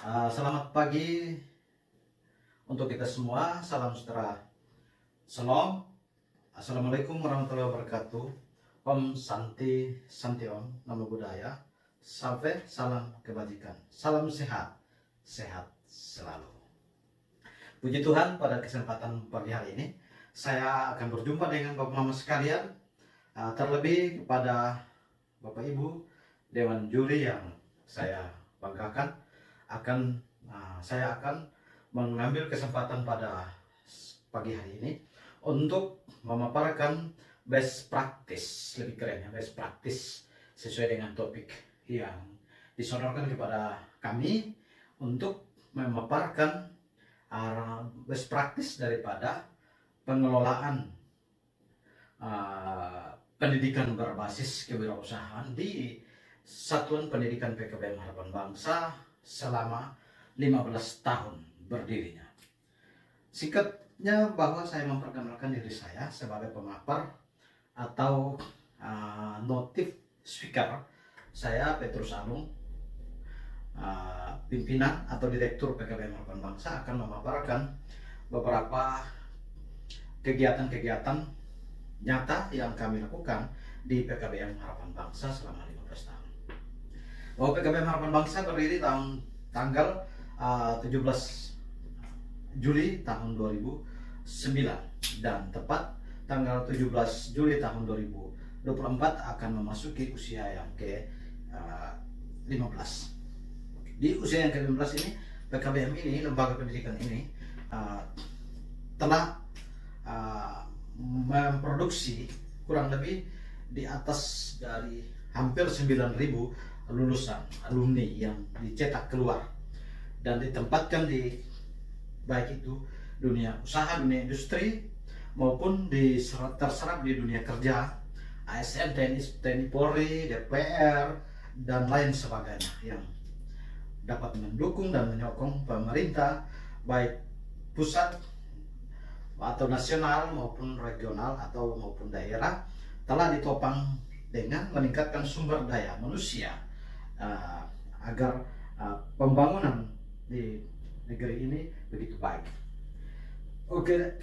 Selamat pagi untuk kita semua. Salam sejahtera. Salam. Assalamualaikum warahmatullahi wabarakatuh. Om Santi Santi Om. Nama budaya. Sampai salam kebajikan. Salam sehat. Sehat selalu. Puji Tuhan, pada kesempatan pagi hari ini saya akan berjumpa dengan Bapak Mama sekalian. Terlebih kepada Bapak Ibu Dewan Juri yang saya banggakan, saya akan mengambil kesempatan pada pagi hari ini untuk memaparkan best practice, lebih keren ya, best practice sesuai dengan topik yang disodorkan kepada kami untuk memaparkan best practice daripada pengelolaan pendidikan berbasis kewirausahaan di Satuan Pendidikan PKBM Harapan Bangsa selama 15 tahun berdirinya. Singkatnya bahwa saya memperkenalkan diri saya sebagai pemapar atau native speaker. Saya Petrus Anung, pimpinan atau direktur PKBM Harapan Bangsa, akan memaparkan beberapa kegiatan-kegiatan nyata yang kami lakukan di PKBM Harapan Bangsa selama 15 tahun. Bahwa PKBM Harapan Bangsa berdiri tanggal 17 Juli tahun 2009 dan tepat tanggal 17 Juli tahun 2024 akan memasuki usia yang ke-15. Di usia yang ke-15 ini, PKBM ini, lembaga pendidikan ini telah memproduksi kurang lebih di atas dari hampir 9.000 lulusan alumni yang dicetak keluar dan ditempatkan di baik itu dunia usaha, dunia industri, maupun terserap di dunia kerja, ASN, TNI Polri, DPR, dan lain sebagainya yang dapat mendukung dan menyokong pemerintah baik pusat atau nasional maupun regional atau maupun daerah, telah ditopang dengan meningkatkan sumber daya manusia agar pembangunan di negeri ini begitu baik. Oke,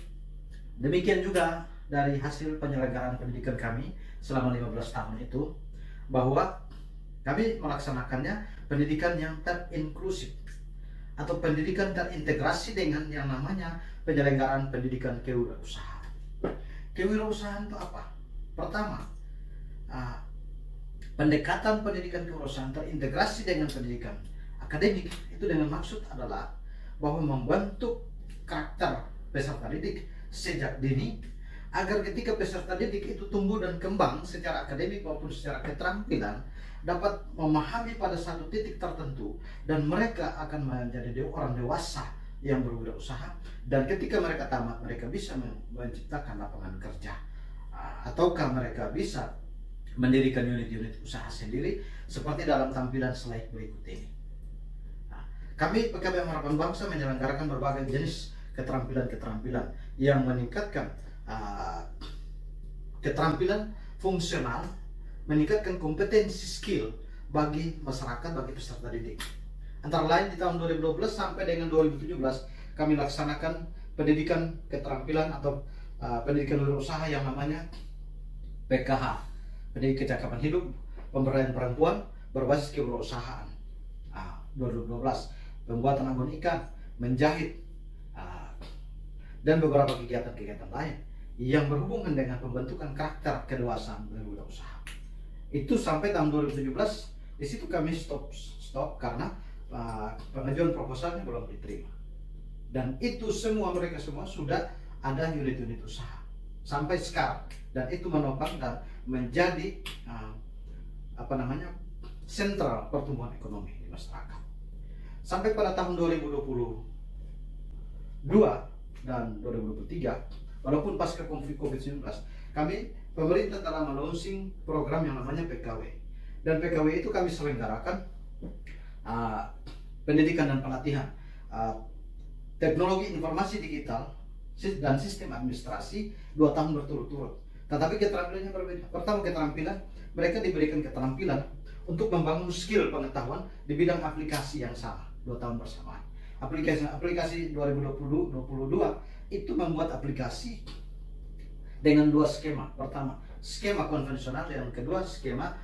demikian juga dari hasil penyelenggaraan pendidikan kami selama 15 tahun itu, bahwa kami melaksanakannya pendidikan yang terinklusif atau pendidikan terintegrasi dengan yang namanya penyelenggaraan pendidikan kewirausahaan. Kewirausahaan itu apa? Pertama, pendekatan pendidikan kewirausahaan terintegrasi dengan pendidikan akademik. Itu dengan maksud adalah bahwa membentuk karakter peserta didik sejak dini, agar ketika peserta didik itu tumbuh dan kembang secara akademik maupun secara keterampilan, dapat memahami pada satu titik tertentu dan mereka akan menjadi orang dewasa yang berwirausaha, dan ketika mereka tamat mereka bisa menciptakan lapangan kerja, ataukah mereka bisa mendirikan unit-unit usaha sendiri seperti dalam tampilan slide berikut ini. Kami PKBM Harapan Bangsa menyelenggarakan berbagai jenis keterampilan-keterampilan yang meningkatkan keterampilan fungsional, meningkatkan kompetensi skill bagi masyarakat, bagi peserta didik. Antara lain di tahun 2012 sampai dengan 2017 kami laksanakan pendidikan keterampilan atau pendidikan wirausaha yang namanya PKH, Pendidikan Kecakapan Hidup Pemberdayaan Perempuan berbasis kewirausahaan. 2012 pembuatan anggun ikan, menjahit, dan beberapa kegiatan-kegiatan lain yang berhubungan dengan pembentukan karakter kedewasaan berwirausaha. Itu sampai tahun 2017. Di situ kami stop karena pengajuan proposalnya belum diterima. Dan itu semua, mereka semua sudah ada unit-unit usaha sampai sekarang, dan itu menopang dan menjadi sentral pertumbuhan ekonomi di masyarakat. Sampai pada tahun 2022 dan 2023, walaupun pasca konflik COVID-19, pemerintah telah melaunching program yang namanya PKW. Dan PKW itu kami selenggarakan pendidikan dan pelatihan teknologi informasi digital dan sistem administrasi 2 tahun berturut-turut. Tetapi keterampilannya berbeda. Pertama, keterampilan, mereka diberikan keterampilan untuk membangun skill pengetahuan di bidang aplikasi yang sama. 2 tahun bersamaan. Aplikasi 2022 itu membuat aplikasi dengan 2 skema. Pertama, skema konvensional, yang kedua skema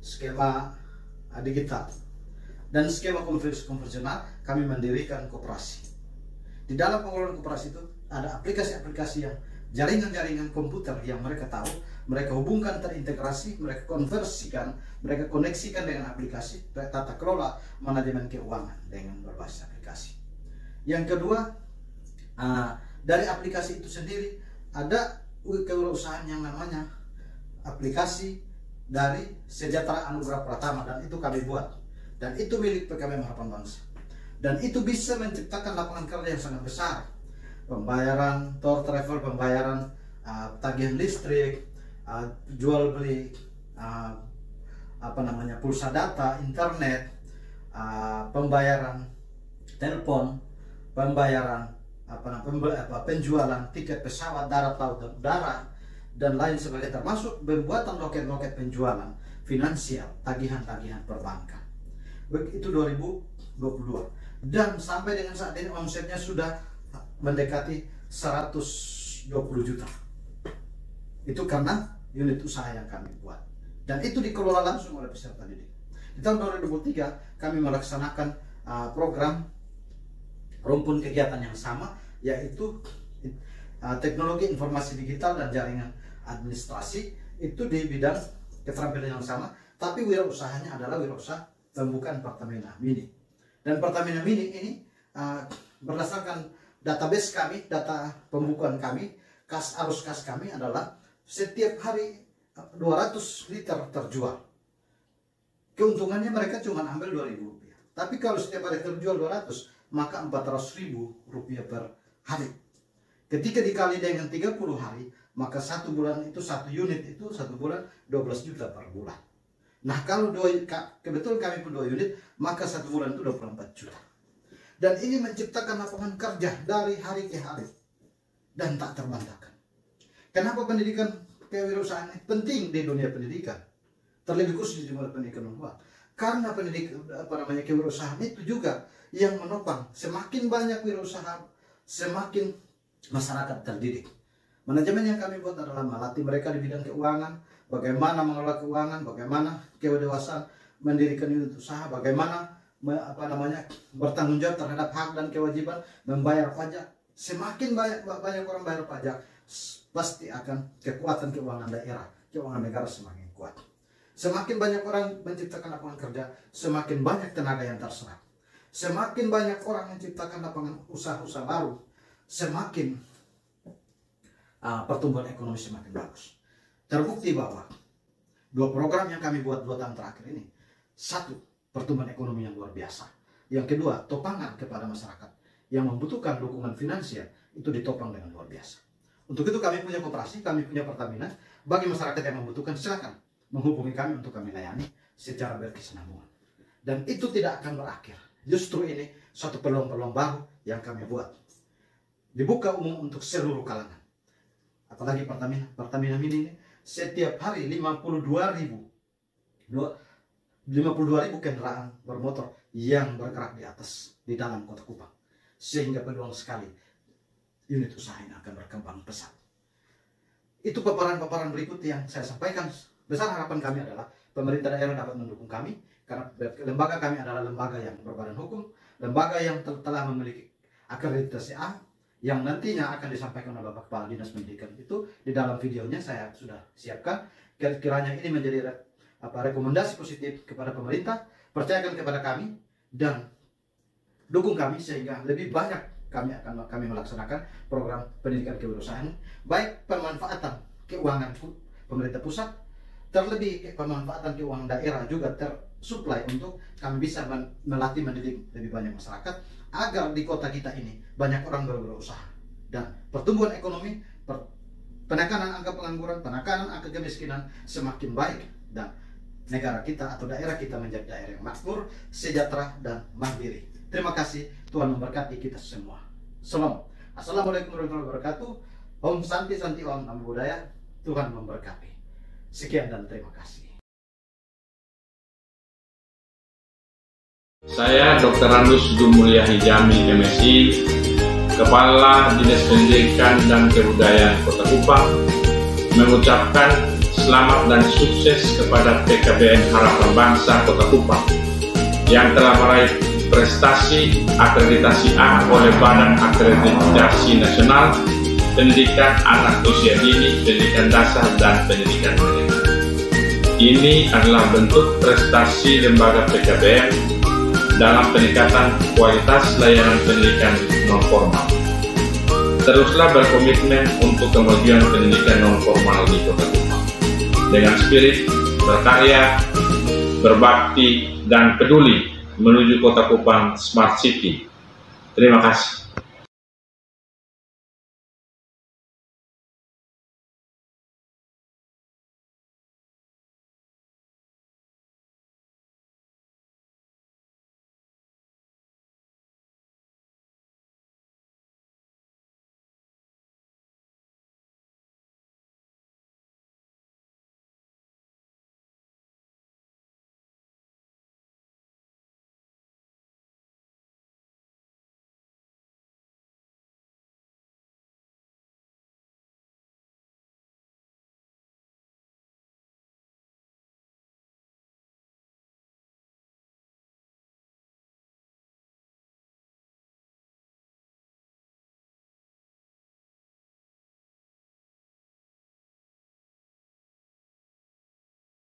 skema digital. Dan skema konvensional kami mendirikan koperasi. Di dalam pengelolaan koperasi itu ada aplikasi-aplikasi yang jaringan-jaringan komputer yang mereka tahu, mereka hubungkan, terintegrasi, mereka konversikan, mereka koneksikan dengan aplikasi tata kelola manajemen keuangan dengan berbasis aplikasi. Yang kedua, dari aplikasi itu sendiri ada kewirausahaan yang namanya aplikasi dari Sejahtera Anugerah Pratama, dan itu kami buat, dan itu milik PKBM Harapan Bangsa, dan itu bisa menciptakan lapangan kerja yang sangat besar. Pembayaran tour travel, pembayaran tagihan listrik, jual beli pulsa data, internet, pembayaran telepon, pembayaran penjualan tiket pesawat darat, laut, dan udara, dan lain sebagainya, termasuk pembuatan loket-loket penjualan finansial, tagihan-tagihan perbankan. Itu 2022, dan sampai dengan saat ini omsetnya sudah mendekati 120 juta. Itu karena unit usaha yang kami buat, dan itu dikelola langsung oleh peserta didik. Di tahun 2023 kami melaksanakan program rumpun kegiatan yang sama, yaitu teknologi informasi digital dan jaringan administrasi. Itu di bidang keterampilan yang sama, tapi wirausahanya adalah wirausaha pembukaan Pertamina Mini. Dan Pertamina Mini ini berdasarkan database kami, data pembukuan kami, arus kas kami adalah setiap hari 200 liter terjual. Keuntungannya mereka cuma ambil Rp2.000. Tapi kalau setiap hari terjual 200, maka Rp400.000 per hari. Ketika dikali dengan 30 hari, maka 1 bulan itu 1 unit itu 1 bulan 12 juta per bulan. Nah, kalau kebetulan kami pun 2 unit, maka 1 bulan itu 24 juta. Dan ini menciptakan lapangan kerja dari hari ke hari dan tak terbantahkan. Kenapa pendidikan kewirausahaan ini penting di dunia pendidikan, terlebih khusus di dunia pendidikan luar? Karena kewirausahaan itu juga yang menopang semakin banyak wirausaha, semakin masyarakat terdidik. Manajemen yang kami buat adalah melatih mereka di bidang keuangan, bagaimana mengelola keuangan, bagaimana kedewasaan mendirikan unit usaha, bagaimana bertanggung jawab terhadap hak dan kewajiban membayar pajak. Semakin banyak orang bayar pajak, pasti akan kekuatan keuangan daerah, keuangan negara semakin kuat. Semakin banyak orang menciptakan lapangan kerja, semakin banyak tenaga yang terserap. Semakin banyak orang menciptakan lapangan usaha-usaha baru, semakin pertumbuhan ekonomi semakin bagus. Terbukti bahwa 2 program yang kami buat 2 tahun terakhir ini, 1, pertumbuhan ekonomi yang luar biasa. Yang kedua, topangan kepada masyarakat yang membutuhkan dukungan finansial itu ditopang dengan luar biasa. Untuk itu kami punya koperasi, kami punya Pertamina. Bagi masyarakat yang membutuhkan, silakan menghubungi kami untuk kami layani secara berkesinambungan. Dan itu tidak akan berakhir. Justru ini suatu peluang-peluang baru yang kami buat. Dibuka umum untuk seluruh kalangan. Apalagi Pertamina Mini ini setiap hari 52.000 kendaraan bermotor yang bergerak di dalam kota Kupang. Sehingga peluang sekali unit usaha ini akan berkembang pesat. Itu paparan-paparan berikut yang saya sampaikan. Besar harapan kami adalah pemerintah daerah dapat mendukung kami, karena lembaga kami adalah lembaga yang berbadan hukum, lembaga yang telah memiliki akreditasi A, yang nantinya akan disampaikan oleh Bapak Kepala Dinas Pendidikan. Itu di dalam videonya saya sudah siapkan. Kiranya ini menjadi rekomendasi positif kepada pemerintah. Percayakan kepada kami dan dukung kami sehingga lebih banyak kami melaksanakan program pendidikan kewirausahaan, baik pemanfaatan keuangan pemerintah pusat, terlebih pemanfaatan keuangan daerah juga tersuplai untuk kami bisa melatih mendidik lebih banyak masyarakat agar di kota kita ini banyak orang berusaha dan pertumbuhan ekonomi, penekanan angka pengangguran, penekanan angka kemiskinan semakin baik, dan negara kita atau daerah kita menjadi daerah yang makmur, sejahtera, dan mandiri. Terima kasih, Tuhan memberkati kita semua. Salam. Assalamualaikum warahmatullahi wabarakatuh. Om Santi Santi Om Namo Buddhaya. Tuhan memberkati. Sekian dan terima kasih. Saya Dr. Randus Gumulia Hijami, MSI, Kepala Dinas Pendidikan dan Kebudayaan Kota Kupang, mengucapkan selamat dan sukses kepada PKBM Harapan Bangsa Kota Kupang yang telah meraih prestasi akreditasi A oleh Badan Akreditasi Nasional Pendidikan Anak Usia Dini, Pendidikan Dasar, dan Pendidikan Menengah. Ini adalah bentuk prestasi lembaga PKBM dalam peningkatan kualitas layanan pendidikan non-formal. Teruslah berkomitmen untuk kemajuan pendidikan non-formal di Kota Kupang dengan spirit berkarya, berbakti, dan peduli menuju Kota Kupang Smart City. Terima kasih.